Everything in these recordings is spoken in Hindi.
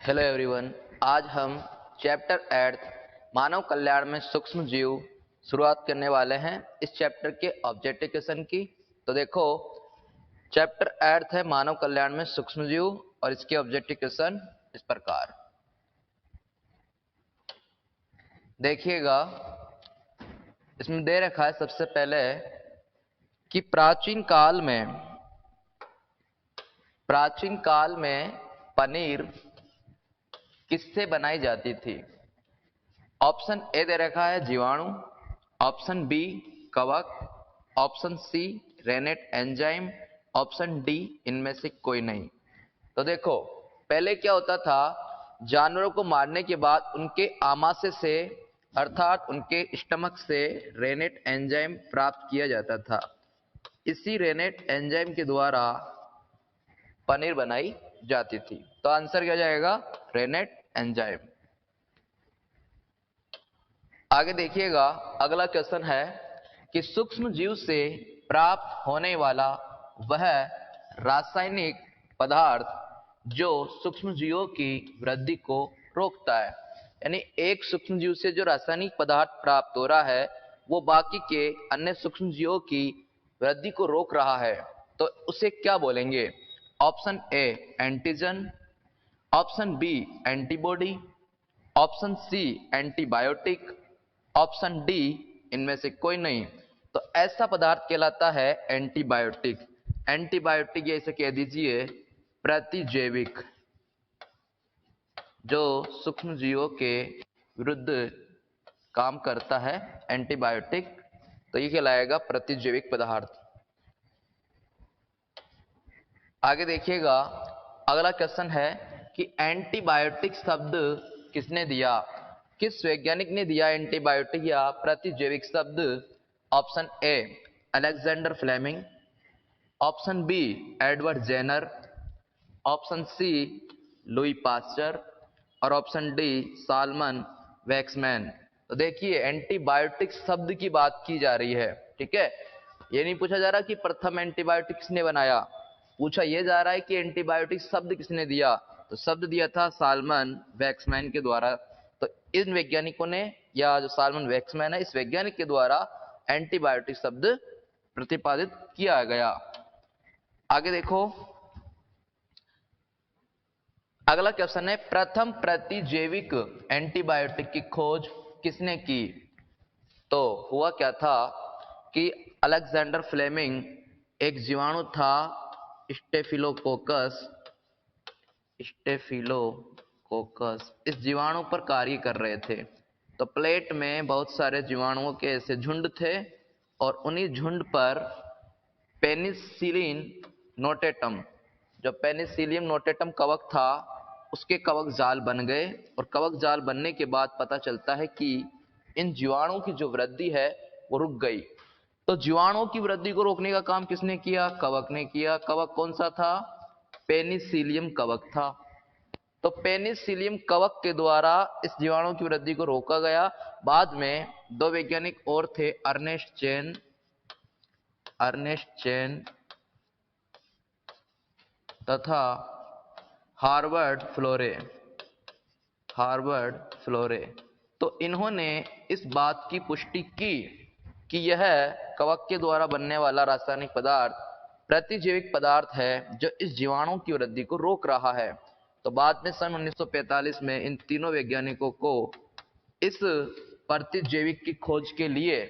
Hello everyone. आज हम चैप्टर 8 मानव कल्याण में सूक्ष्म जीव शुरुआत करने वाले हैं इस चैप्टर के ऑब्जेक्टिव क्वेश्चन की। तो देखो, चैप्टर 8 है मानव कल्याण में सूक्ष्म जीव और इसके ऑब्जेक्टिव क्वेश्चन इस प्रकार देखिएगा। इसमें दे रखा है सबसे पहले कि प्राचीन काल में पनीर किससे बनाई जाती थी। ऑप्शन ए दे रखा है जीवाणु, ऑप्शन बी कवक, option C rennet enzyme, option D इनमें से कोई नहीं। तो देखो, पहले क्या होता था, जानवरों को मारने के बाद उनके आमाशय से अर्थात उनके स्टमक से रेनेट एंजाइम प्राप्त किया जाता था। इसी रेनेट एंजाइम के द्वारा पनीर बनाई जाती थी। तो आंसर क्या जाएगा, रेनेट एंजाइम। आगे देखिएगा, अगला क्वेश्चन है कि सूक्ष्म जीव से प्राप्त होने वाला वह रासायनिक पदार्थ जो सूक्ष्म जीवों की वृद्धि को रोकता है। यानी एक सूक्ष्म जीव से जो रासायनिक पदार्थ प्राप्त हो रहा है वो बाकी के अन्य सूक्ष्म जीवों की वृद्धि को रोक रहा है, तो उसे क्या बोलेंगे। Option A antigen, option B antibody, option C antibiotic, option D इनमें से कोई नहीं। तो ऐसा पदार्थ कहलाता है एंटीबायोटिक। एंटीबायोटिक या इसे कह दीजिए प्रतिजैविक, जो सूक्ष्म जीवों के विरुद्ध काम करता है एंटीबायोटिक। तो ये कहलाएगा प्रतिजैविक पदार्थ। आगे देखिएगा, अगला क्वेश्चन है कि एंटीबायोटिक शब्द किसने दिया, किस वैज्ञानिक ने दिया एंटीबायोटिक या प्रतिजैविक शब्द। Option A Alexander Fleming, option B Edward Jenner, option C Louis Pasteur और ऑप्शन डी सालमन वैक्समैन। तो देखिए, एंटीबायोटिक शब्द की बात की जा रही है, ठीक है। ये नहीं पूछा जा रहा कि प्रथम एंटीबायोटिक किसने बनाया, पूछा यह जा रहा है कि एंटीबायोटिक शब्द किसने दिया। तो शब्द दिया था सालमन वैक्समैन के द्वारा। तो इन वैज्ञानिकों ने, या जो सालमन वैक्समैन है, इस वैज्ञानिक के द्वारा एंटीबायोटिक शब्द प्रतिपादित किया गया। आगे देखो, अगला क्वेश्चन है प्रथम प्रतिजैविक एंटीबायोटिक की खोज किसने की। तो हुआ क्या था कि अलेक्जेंडर फ्लेमिंग एक जीवाणु था स्टेफिलोकोकस, इस जीवाणु पर कार्य कर रहे थे। तो प्लेट में बहुत सारे जीवाणुओं के ऐसे झुंड थे और उन्हीं झुंड पर पेनिसिलिन नोटेटम, जो पेनिसिलियम नोटेटम कवक था, उसके कवक जाल बन गए। और कवक जाल बनने के बाद पता चलता है कि इन जीवाणुओं की जो वृद्धि है वो रुक गई। तो जीवाणुओं की वृद्धि को रोकने का काम किसने किया, कवक ने किया। कवक कौन सा था, पेनिसिलियम कवक था। तो पेनिसिलियम कवक के द्वारा इस जीवाणु की वृद्धि को रोका गया। बाद में दो वैज्ञानिक और थे, अर्नेस्ट चेन तथा हार्वर्ड फ्लोरे। तो इन्होंने इस बात की पुष्टि की कि यह कवक के द्वारा बनने वाला रासायनिक पदार्थ प्रतिजैविक पदार्थ है जो इस जीवाणु की वृद्धि को रोक रहा है। तो बाद में सन 1945 में इन तीनों वैज्ञानिकों को इस प्रतिजैविक की खोज के लिए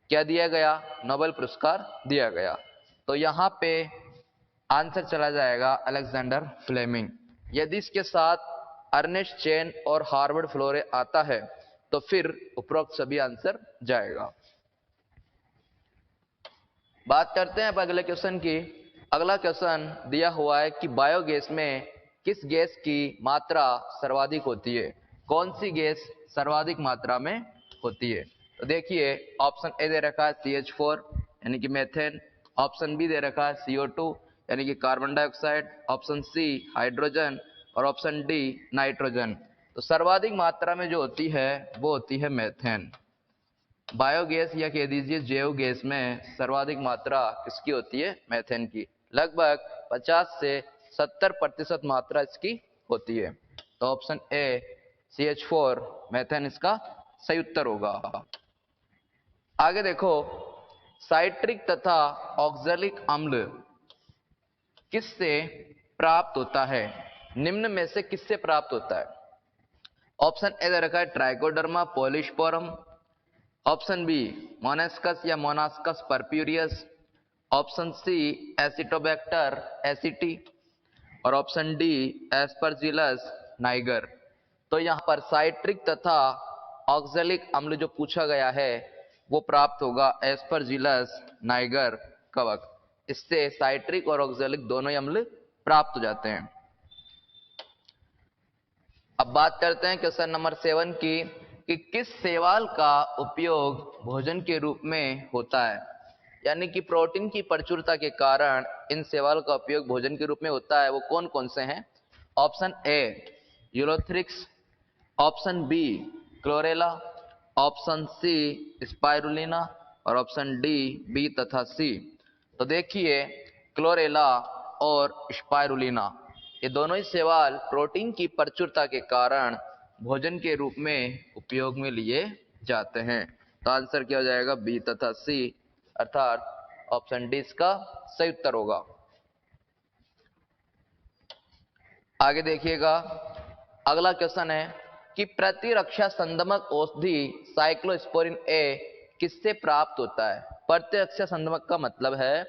क्या दिया गया, नोबेल पुरस्कार दिया गया। तो यहाँ पे आंसर चला जाएगा अलेक्जेंडर फ्लेमिंग। यदि इसके साथ अर्नेस्ट चेन और हार्वर्ड फ्लोरे आता है तो फिर उपरोक्त सभी आंसर जाएगा। बात करते हैं अब अगले क्वेश्चन की। अगला क्वेश्चन दिया हुआ है कि बायोगैस में किस गैस की मात्रा सर्वाधिक होती है, कौन सी गैस सर्वाधिक मात्रा में होती है। तो देखिए, ऑप्शन ए दे रखा है CH4 यानी कि मेथेन, ऑप्शन बी दे रखा है CO2 यानी कि carbon dioxide, option C hydrogen और ऑप्शन डी नाइट्रोजन। तो सर्वाधिक मात्रा में जो होती है वो होती है मेथेन। बायोगैस या कह दीजिए जैव गैस में सर्वाधिक मात्रा किसकी होती है, मेथेन की। लगभग 50 से 70% मात्रा इसकी होती है। तो ऑप्शन ए CH4 मेथेन इसका सही उत्तर होगा। आगे देखो, साइट्रिक तथा ऑक्सैलिक अम्ल किससे प्राप्त होता है? निम्न में से किससे प्राप्त होता है? ऑप्शन ए दे रखा है Trichoderma polysporum, option B Monascus या Monascus purpureus, option C Acetobacter aceti और ऑप्शन डी एस्परजिलस नाइगर। तो यहाँ पर साइट्रिक तथा ऑक्सैलिक अम्ल जो पूछा गया है वो प्राप्त होगा एस्परजिलस नाइगर कवक। इससे साइट्रिक और ऑक्सैलिक दोनों ही अम्ल प्राप्त हो जाते हैं। अब बात करते हैं क्वेश्चन नंबर 7 की कि किस शैवाल का उपयोग भोजन के रूप में होता है? यानी कि प्रोटीन की प्रचुरता के कारण इन शैवाल का उपयोग भोजन के रूप में होता है, वो कौन कौन से हैं? Option A ulothrix, option B chlorella, option C spirulina और ऑप्शन डी बी तथा सी। तो देखिए, क्लोरेला और स्पाइरुलिना ये दोनों ही शैवाल प्रोटीन की प्रचुरता के कारण भोजन के रूप में उपयोग में लिए जाते हैं। तो आंसर क्या हो जाएगा? बी तथा सी, अर्थात ऑप्शन डी इसका सही उत्तर होगा। आगे देखिएगा, अगला क्वेश्चन है कि प्रतिरक्षा संदमक औषधि साइक्लोस्पोरिन ए किससे प्राप्त होता है? प्रतिरक्षा संदमक का मतलब है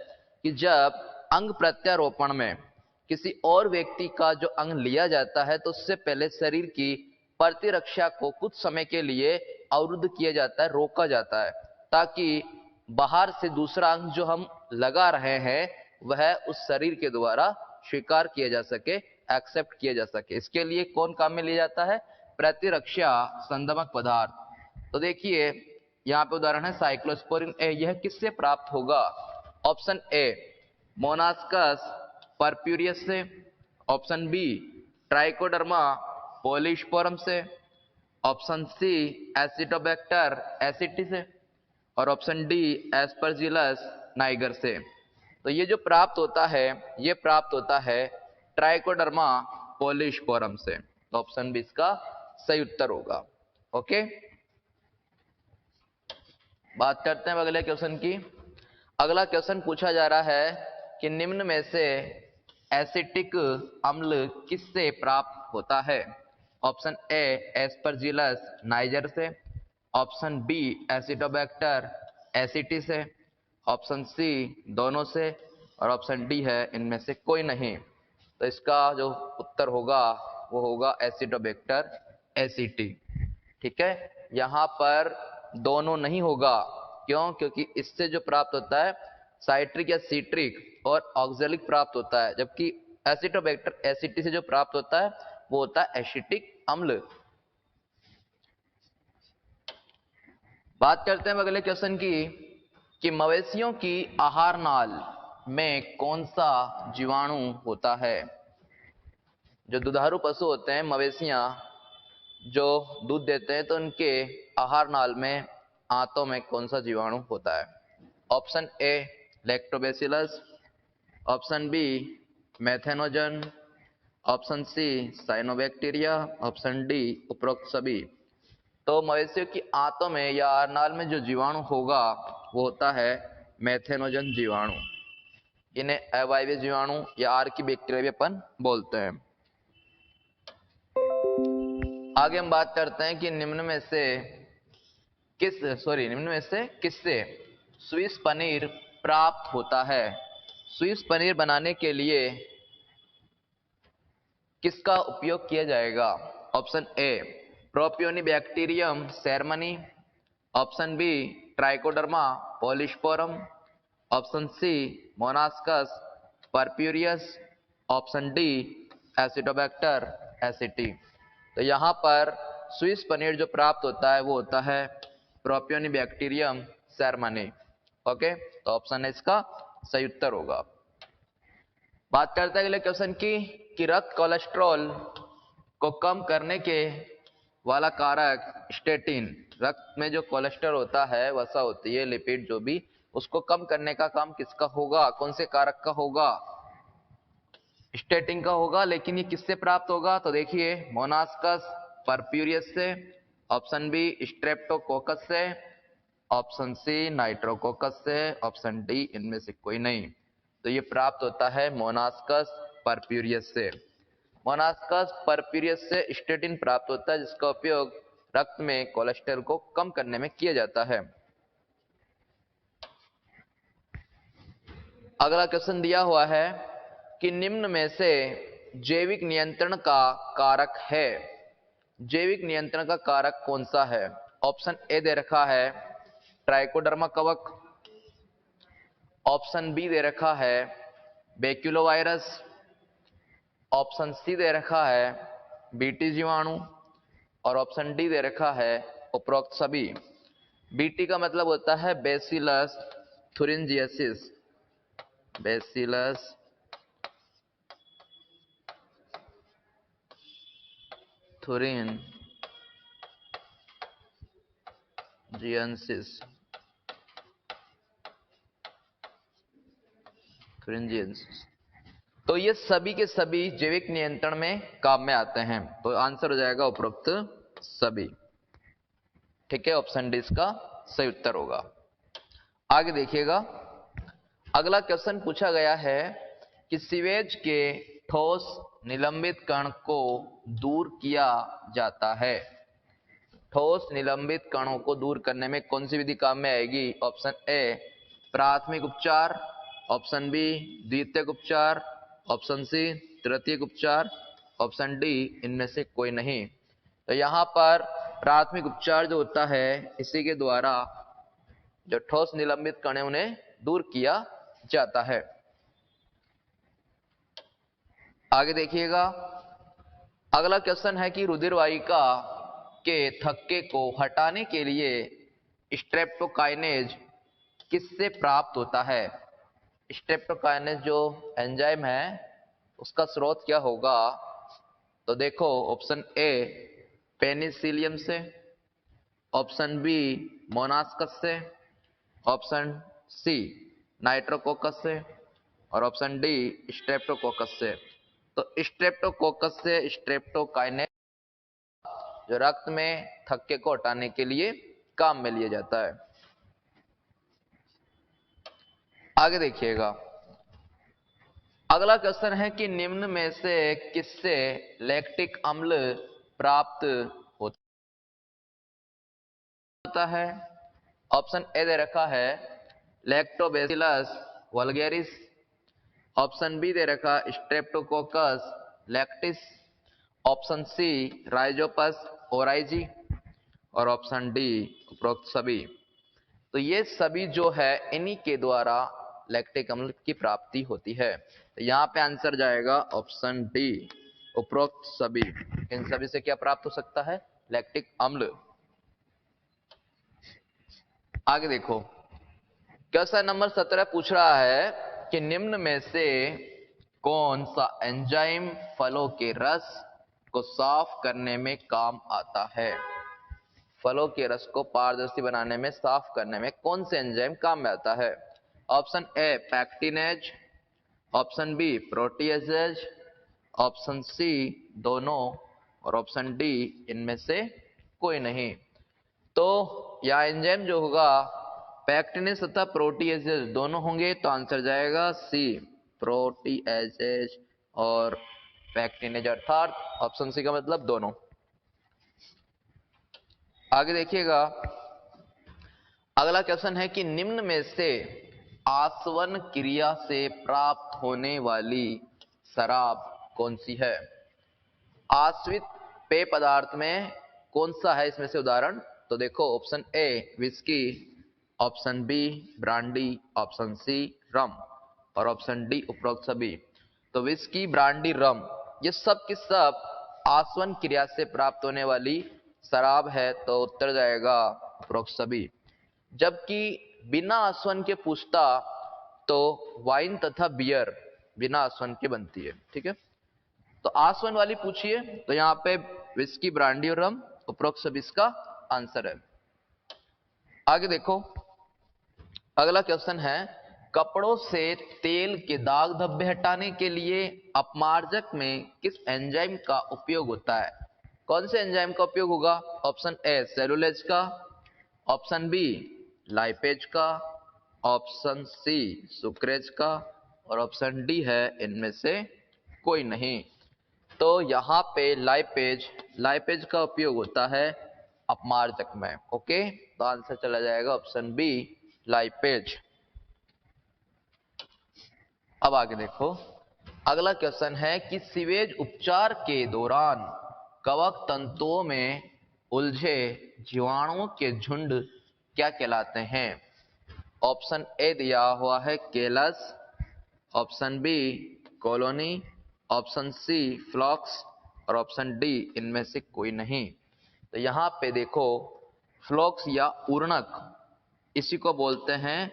कि जब अंग प्रत्यारोपण में किसी और व्यक्ति का जो अंग लिया जाता है तो उससे पहले शरीर की प्रतिरक्षा को कुछ समय के लिए अवरुद्ध किया जाता है, रोका जाता है, ताकि बाहर से दूसरा अंग जो हम लगा रहे हैं वह उस शरीर के द्वारा स्वीकार किया जा सके, एक्सेप्ट किया जा सके। इसके लिए कौन काम में लिया जाता है? प्रतिरक्षा संदमक पदार्थ। तो देखिए, यहाँ पे उदाहरण है साइक्लोस्पोरिन ए, यह किससे प्राप्त होगा? ऑप्शन ए मोनास्कस परप्यूरियस से, ऑप्शन बी ट्राइकोडर्मा पॉलिस्पोरम से, ऑप्शन सी एसिटोबैक्टर एसिटी से और ऑप्शन डी एस्परजिलस नाइगर से। तो ये जो प्राप्त होता है ये प्राप्त होता है ट्राइकोडर्मा पॉलिस्पोरम से। तो ऑप्शन बी इसका सही उत्तर होगा। ओके, बात करते हैं अगले क्वेश्चन की। अगला क्वेश्चन पूछा जा रहा है कि निम्न में से एसिटिक अम्ल किससे प्राप्त होता है? ऑप्शन ए एस्परजिलस नाइजर से, ऑप्शन बी एसिटोबैक्टर एसिटी से, ऑप्शन सी दोनों से और ऑप्शन डी है इनमें से कोई नहीं। तो इसका जो उत्तर होगा वो होगा एसिटोबैक्टर एसिटी। ठीक है, यहाँ पर दोनों नहीं होगा। क्यों? क्योंकि इससे जो प्राप्त होता है साइट्रिक या सीट्रिक और ऑक्सैलिक प्राप्त होता है, जबकि एसिटोबैक्टर एसिटी से जो प्राप्त होता है वो होता है एसिटिक अम्ल। बात करते हैं अगले क्वेश्चन की कि मवेशियों की आहार नाल में कौन सा जीवाणु होता है? जो दुधारू पशु होते हैं, मवेशियां जो दूध देते हैं, तो उनके आहार नाल में आंतों में कौन सा जीवाणु होता है? Option A Lactobacillus, option B methanogen, option C cyanobacteria, option D उपरोक्त सभी। तो मवेशियों की आंतों में या आहार नाल में जो जीवाणु होगा वो होता है मेथेनोजन जीवाणु। इन्हें अवायवीय जीवाणु या आर्की बैक्टीरिया भी अपन बोलते हैं। आगे हम बात करते हैं कि निम्न में से किससे स्विस पनीर प्राप्त होता है? स्विस पनीर बनाने के लिए किसका उपयोग किया जाएगा? Option A Propionibacterium shermanii, option B Trichoderma polysporum, option C Monascus purpureus, option D Acetobacter aceti. तो यहाँ पर स्विस पनीर जो प्राप्त होता है वो होता है प्रोपियोनिबैक्टीरियम सेरमनी। ओके, तो ऑप्शन है इसका सही उत्तर होगा। बात करते हैं अगले क्वेश्चन की कि रक्त कोलेस्ट्रॉल को कम करने के वाला कारक स्टेटिन, रक्त में जो कोलेस्ट्रॉल होता है वसा होती है लिपिड जो भी, उसको कम करने का काम किसका होगा? कौन से कारक का होगा? स्टेटिन का होगा, लेकिन ये किससे प्राप्त होगा? तो देखिए, मोनास्कस परप्यूरियस से, ऑप्शन बी स्ट्रेप्टोकोकस से, ऑप्शन सी नाइट्रोकोकस से, ऑप्शन डी इनमें से कोई नहीं। तो ये प्राप्त होता है मोनास्कस परप्यूरियस से। मोनास्कस परप्यूरियस से स्टेटिन प्राप्त होता है, जिसका उपयोग रक्त में कोलेस्ट्रॉल को कम करने में किया जाता है। अगला क्वेश्चन दिया हुआ है कि निम्न में से जैविक नियंत्रण का कारक है, जैविक नियंत्रण का कारक कौन सा है? ऑप्शन ए दे रखा है ट्राइकोडर्मा कवक, ऑप्शन बी दे रखा है बैक्यूलोवायरस, ऑप्शन सी दे रखा है बीटी जीवाणु, और ऑप्शन डी दे रखा है उपरोक्त सभी। बीटी का मतलब होता है बैसिलस थुरिंजियसिस, बैसिलस थुरिंजियंसिस, तो ये सभी के सभी जैविक नियंत्रण में काम में आते हैं। तो आंसर हो जाएगा उपरोक्त सभी। ठीक है, ऑप्शन डी इसका सही उत्तर होगा। आगे देखिएगा, अगला क्वेश्चन पूछा गया है कि सीवेज के ठोस निलंबित कण को दूर किया जाता है। ठोस निलंबित कणों को दूर करने में कौन सी विधि काम में आएगी? ऑप्शन ए प्राथमिक उपचार, ऑप्शन बी द्वितीयक उपचार, ऑप्शन सी तृतीयक उपचार, ऑप्शन डी इनमें से कोई नहीं। तो यहां पर प्राथमिक उपचार जो होता है, इसी के द्वारा जो ठोस निलंबित कण है उन्हें दूर किया जाता है। आगे देखिएगा, अगला क्वेश्चन है कि रुधिरवाहिका के थक्के को हटाने के लिए स्ट्रेप्टोकाइनेज किससे प्राप्त होता है? स्ट्रेप्टोकाइनेज जो एंजाइम है उसका स्रोत क्या होगा? तो देखो, ऑप्शन ए पेनिसिलियम से, ऑप्शन बी मोनास्कस से, ऑप्शन सी नाइट्रोकोकस से, और ऑप्शन डी स्ट्रेप्टोकोकस से। तो स्ट्रेप्टोकोकस से स्ट्रेप्टोकाइनेज जो रक्त में थक्के को हटाने के लिए काम में लिया जाता है। आगे देखिएगा, अगला क्वेश्चन है कि निम्न में से किससे लैक्टिक अम्ल प्राप्त होता है? ऑप्शन ए दे रखा है लैक्टोबैसिलस वल्गैरिस, ऑप्शन बी दे रखा streptococcus lactis, option C rhizopus oryzae, और ऑप्शन डी उपरोक्त सभी। तो ये सभी जो है इन्हीं के द्वारा लैक्टिक अम्ल की प्राप्ति होती है। तो यहाँ पे आंसर जाएगा ऑप्शन डी उपरोक्त सभी। इन सभी से क्या प्राप्त हो सकता है? लैक्टिक अम्ल। आगे देखो, क्वेश्चन नंबर 17 पूछ रहा है कि निम्न में से कौन सा एंजाइम फलों के रस को साफ करने में काम आता है? फलों के रस को पारदर्शी बनाने में, साफ करने में कौन से एंजाइम काम में आता है? Option A pectinase, option B proteases, option C दोनों, और ऑप्शन डी इनमें से कोई नहीं। तो यह एंजाइम जो होगा पैक्टिनेज तथा प्रोटीएजेज दोनों होंगे, तो आंसर जाएगा सी प्रोटीएजेज और पैक्टिनेज, अर्थात ऑप्शन सी का मतलब दोनों। आगे देखिएगा, अगला क्वेश्चन है कि निम्न में से आसवन क्रिया से प्राप्त होने वाली शराब कौन सी है? आश्वित पेय पदार्थ में कौन सा है इसमें से उदाहरण? तो देखो, option A whisky, option B brandy, option C rum, और ऑप्शन डी उपरोक्त सभी। तो विस्की, ब्रांडी, रम ये सब की सब आसवन क्रिया से प्राप्त होने वाली शराब है, तो उत्तर जाएगा उपरोक्त सभी। जबकि बिना आसवन के पूछता तो वाइन तथा बियर बिना आसवन के बनती है। ठीक है, तो आसवन वाली पूछिए, तो यहाँ पे विस्की, ब्रांडी और रम उपरोक्त सभी इसका आंसर है। आगे देखो, अगला क्वेश्चन है कपड़ों से तेल के दाग धब्बे हटाने के लिए अपमार्जक में किस एंजाइम का उपयोग होता है? कौन से एंजाइम का उपयोग होगा? ऑप्शन ए सेलुलोज का, ऑप्शन बी लाइपेज का, ऑप्शन सी सुक्रेज का और ऑप्शन डी है इनमें से कोई नहीं। तो यहाँ पे लाइपेज का उपयोग होता है अपमार्जक में। ओके, तो आंसर चला जाएगा ऑप्शन बी लाइपेज। अब आगे देखो, अगला क्वेश्चन है कि सीवेज उपचार के दौरान कवक तंतुओं में उलझे जीवाणुओं के झुंड क्या कहलाते हैं? ऑप्शन ए दिया हुआ है callus, option B colony, option C flocs और ऑप्शन डी इनमें से कोई नहीं। तो यहाँ पे देखो, फ्लॉक्स या उर्णक इसी को बोलते हैं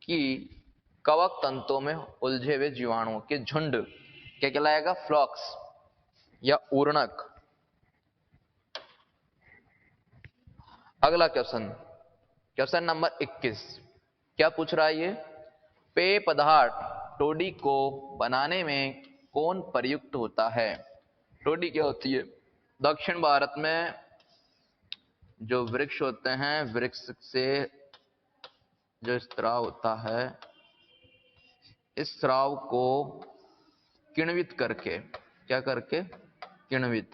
कि कवक तंतुओं में उलझे हुए जीवाणुओं के झुंड क्या कहलाएगा? फ्लॉक्स या उर्णक। अगला क्वेश्चन नंबर 21 क्या पूछ रहा है ये? पेय पदार्थ टोडी को बनाने में कौन प्रयुक्त होता है? टोडी क्या होती है? दक्षिण भारत में जो वृक्ष होते हैं, वृक्ष से जो स्राव होता है, इस स्राव को किण्वित करके, क्या करके? किण्वित,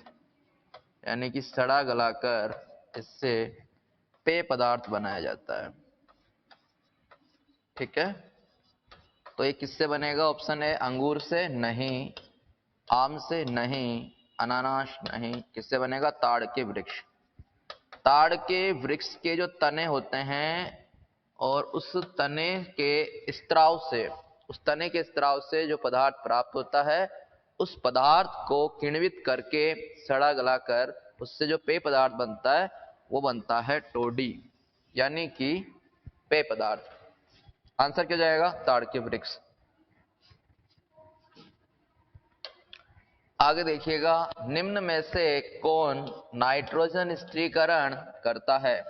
यानी कि सड़ा गलाकर इससे पेय पदार्थ बनाया जाता है। ठीक है, तो ये किससे बनेगा? ऑप्शन ए अंगूर से नहीं, आम से नहीं, अनानास नहीं, किससे बनेगा? ताड़ के वृक्ष। ताड़ के वृक्ष के जो तने होते हैं और उस तने के स्त्राव से जो पदार्थ प्राप्त होता है, उस पदार्थ को किण्वित करके सड़ा गलाकर उससे जो पेय पदार्थ बनता है वो बनता है टोडी, यानी कि पेय पदार्थ। आंसर क्या जाएगा? ताड़ के वृक्ष। आगे देखिएगा, निम्न में से कौन नाइट्रोजन स्थिरीकरण करता है?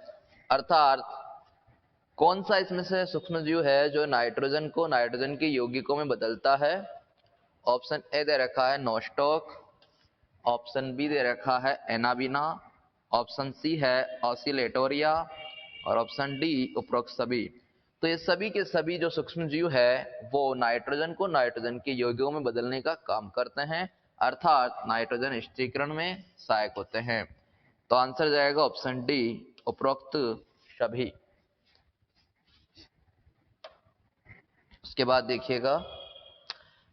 अर्थात कौन सा इसमें से सूक्ष्मजीव है जो नाइट्रोजन को नाइट्रोजन के यौगिकों में बदलता है? ऑप्शन ए दे रखा है नोस्टॉक, ऑप्शन बी दे रखा है एनाबिना, ऑप्शन सी है ऑसिलेटोरिया और ऑप्शन डी उपरोक्त सभी। तो ये सभी के सभी जो सूक्ष्मजीव है वो नाइट्रोजन को नाइट्रोजन के यौगिकों में बदलने का काम करते हैं, अर्थात नाइट्रोजन स्थिरीकरण में सहायक होते हैं। तो आंसर जाएगा ऑप्शन डी उपरोक्त सभी। उसके बाद देखिएगा,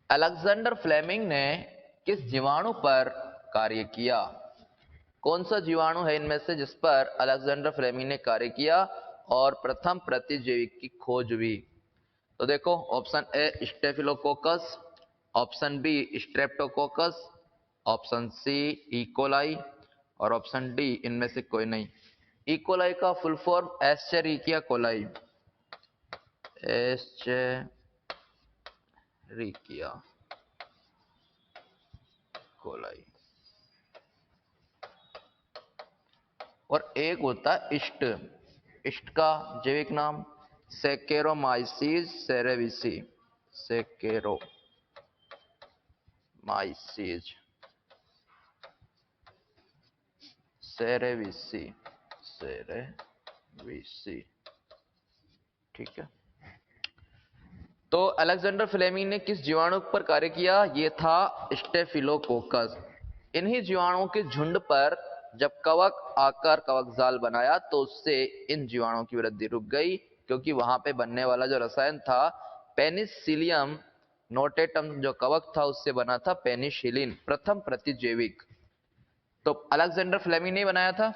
अलेक्जेंडर फ्लेमिंग ने किस जीवाणु पर कार्य किया? कौन सा जीवाणु है इनमें से जिस पर अलेक्जेंडर फ्लेमिंग ने कार्य किया और प्रथम प्रतिजैविक की खोज हुई? तो देखो, option A staphylococcus, option B streptococcus, option C E coli और ऑप्शन डी इनमें से कोई नहीं। इकोलाई का full form Escherichia coli, Escherichia coli. और एक होता है इष्ट का जैविक नाम सैकेरोमाइसीज सेरेविसी, सैकेरोमाइसीज सेरेविसी। ठीक है, तो अलेक्जेंडर फ्लेमिंग ने किस जीवाणु पर कार्य किया? ये था स्टेफिलोकोकस। इन्हीं जीवाणुओं के झुंड पर जब कवक आकर कवक जाल बनाया तो उससे इन जीवाणुओं की वृद्धि रुक गई, क्योंकि वहां पे बनने वाला जो रसायन था पेनिसिलियम नोटेटम, जो कवक था उससे बना था पेनिसिलिन, प्रथम प्रतिजैविक। तो अलेक्जेंडर फ्लेमिंग ने बनाया था।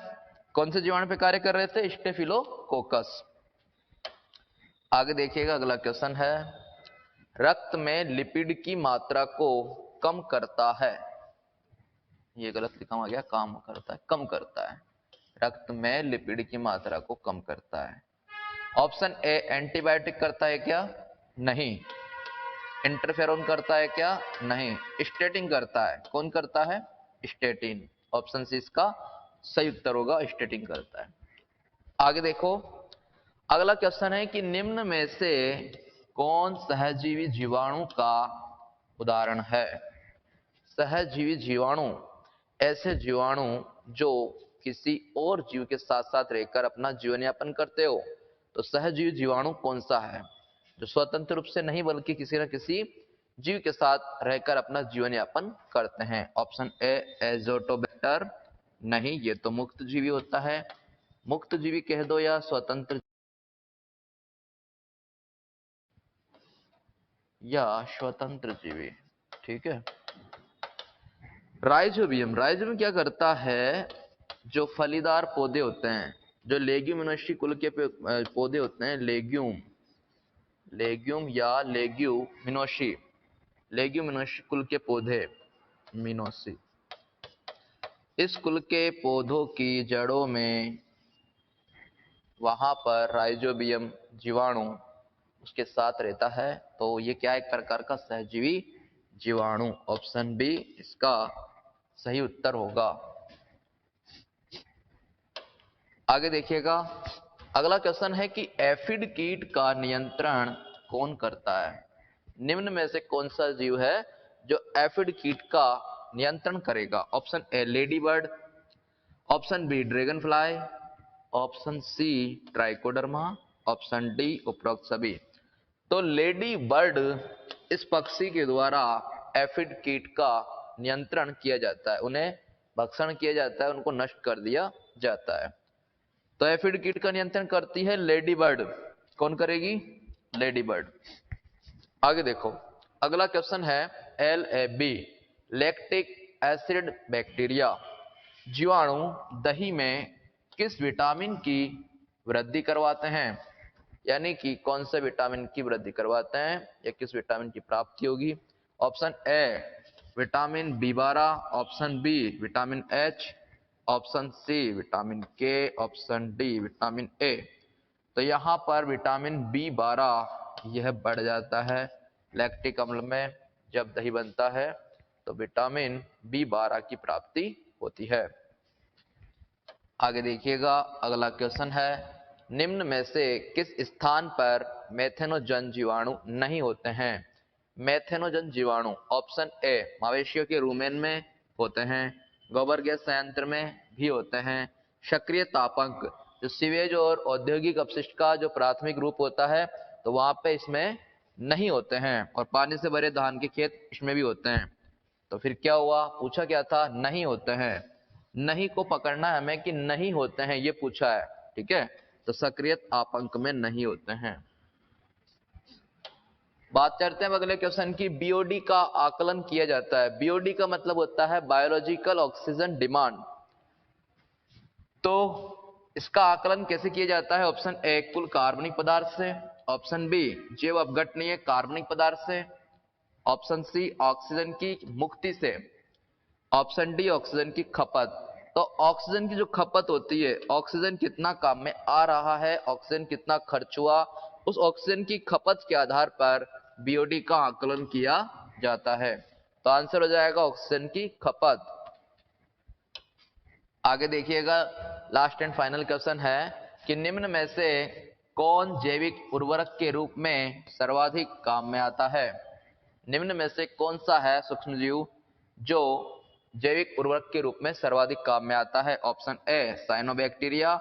कौन से जीवाणु पे कार्य कर रहे थे? स्टेफिलोकोकस। आगे देखिएगा, अगला क्वेश्चन है, रक्त में लिपिड की मात्रा को कम करता है। ये गलत लिखा हुआ गया, काम करता है, कम करता है। रक्त में लिपिड की मात्रा को कम करता है। ऑप्शन ए एंटीबायोटिक करता है क्या? नहीं। इंटरफेरोन करता है क्या? नहीं। स्टेटिन करता है। कौन करता है? स्टेटिन। ऑप्शन सी इसका सही उत्तर होगा, स्टेटिन करता है। आगे देखो, अगला क्वेश्चन है कि निम्न में से कौन सहजीवी जीवाणु का उदाहरण है? सहजीवी जीवाणु ऐसे जीवाणु जो किसी और जीव के साथ साथ रहकर अपना जीवन यापन करते हो। तो सहजीवी जीवाणु कौन सा है? जो स्वतंत्र रूप से नहीं बल्कि किसी न किसी जीव के साथ रहकर अपना जीवन यापन करते हैं। ऑप्शन ए एजोटोबैक्टर। नहीं, ये तो मुक्त जीवी होता है। मुक्त जीवी कह दो या स्वतंत्र या स्वतंत्र जीवी, ठीक है। राइजोबियम, राइजोबियम क्या करता है? जो फलीदार पौधे होते हैं, जो लेग्यूमिनोसी कुल के पौधे होते हैं, लेग्यूम या लेग्यूमिनोसी, लेग्यूमिनोसी कुल के पौधे, मिनोसी, इस कुल के पौधों की जड़ों में वहां पर राइजोबियम जीवाणु उसके साथ रहता है। तो ये क्या, एक प्रकार का सहजीवी जीवाणु। ऑप्शन बी इसका सही उत्तर होगा। आगे देखिएगा, अगला क्वेश्चन है कि एफिड कीट का नियंत्रण कौन करता है? निम्न में से कौन सा जीव है जो एफिड कीट का नियंत्रण करेगा? Option A ladybird, option B dragonfly, option C trichoderma, option D उपरोक्त सभी। तो लेडी बर्ड इस पक्षी के द्वारा एफिड कीट का नियंत्रण किया जाता है, उन्हें भक्षण किया जाता है, उनको नष्ट कर दिया जाता है। तो एफिड कीट का नियंत्रण करती है लेडी बर्ड। कौन करेगी? Lady bird. आगे देखो, अगला क्वेश्चन है LAB, लैक्टिक एसिड बैक्टीरिया जीवाणु दही में किस विटामिन की वृद्धि करवाते हैं? यानी कि कौन से विटामिन की वृद्धि करवाते हैं या किस विटामिन की प्राप्ति होगी? Option A vitamin B12, option B vitamin H, option C vitamin K, option D vitamin A. तो यहां पर विटामिन B12 यह बढ़ जाता है लैक्टिक अम्ल में। जब दही बनता है तो विटामिन B12 की प्राप्ति होती है। आगे देखिएगा, अगला क्वेश्चन है निम्न में से किस स्थान पर मेथेनोजन जीवाणु नहीं होते हैं? मेथेनोजन जीवाणु, ऑप्शन ए मवेशियों के रूमेन में होते हैं, गोबर गैस संयंत्र में भी होते हैं, सक्रिय तापक जो सीवेज और औद्योगिक अपशिष्ट का जो प्राथमिक रूप होता है तो वहां पे इसमें नहीं होते हैं, और पानी से भरे धान के खेत इसमें भी होते हैं। तो फिर क्या हुआ? पूछा क्या था? नहीं होते हैं। नहीं को पकड़ना है हमें कि नहीं होते हैं, ये पूछा है, ठीक है। तो सक्रिय तापक में नहीं होते हैं। बात करते हैं अगले क्वेश्चन की। बीओडी का आकलन किया जाता है। बीओडी का मतलब होता है बायोलॉजिकल ऑक्सीजन डिमांड। तो इसका आकलन कैसे किया जाता है? ऑप्शन ए कुल कार्बनिक पदार्थ से, ऑप्शन बी जैव अपघटनीय कार्बनिक पदार्थ से, ऑप्शन सी ऑक्सीजन की मुक्ति से, ऑप्शन डी ऑक्सीजन की खपत। तो ऑक्सीजन की जो खपत होती है, ऑक्सीजन कितना काम में आ रहा है, ऑक्सीजन कितना खर्च हुआ, उस ऑक्सीजन की खपत के आधार पर बीओडी का आकलन किया जाता है। तो आंसर हो जाएगा ऑक्सीजन की खपत। आगे देखिएगा, लास्ट एंड फाइनल क्वेश्चन है कि निम्न में से कौन जैविक उर्वरक के रूप में सर्वाधिक काम में आता है? निम्न में से कौन सा है सूक्ष्मजीव जो जैविक उर्वरक के रूप में सर्वाधिक काम में आता है? Option A cyanobacteria,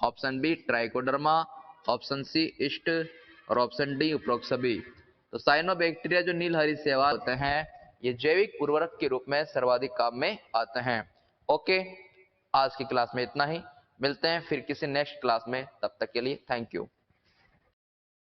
option B trichoderma, option C yeast, और ऑप्शन डी उपरोक्त सभी। तो साइनोबैक्टीरिया जो नील हरी शैवाल होते हैं, ये जैविक उर्वरक के रूप में सर्वाधिक काम में आते हैं। ओके, आज की क्लास में इतना ही। मिलते हैं फिर किसी नेक्स्ट क्लास में, तब तक के लिए थैंक यू।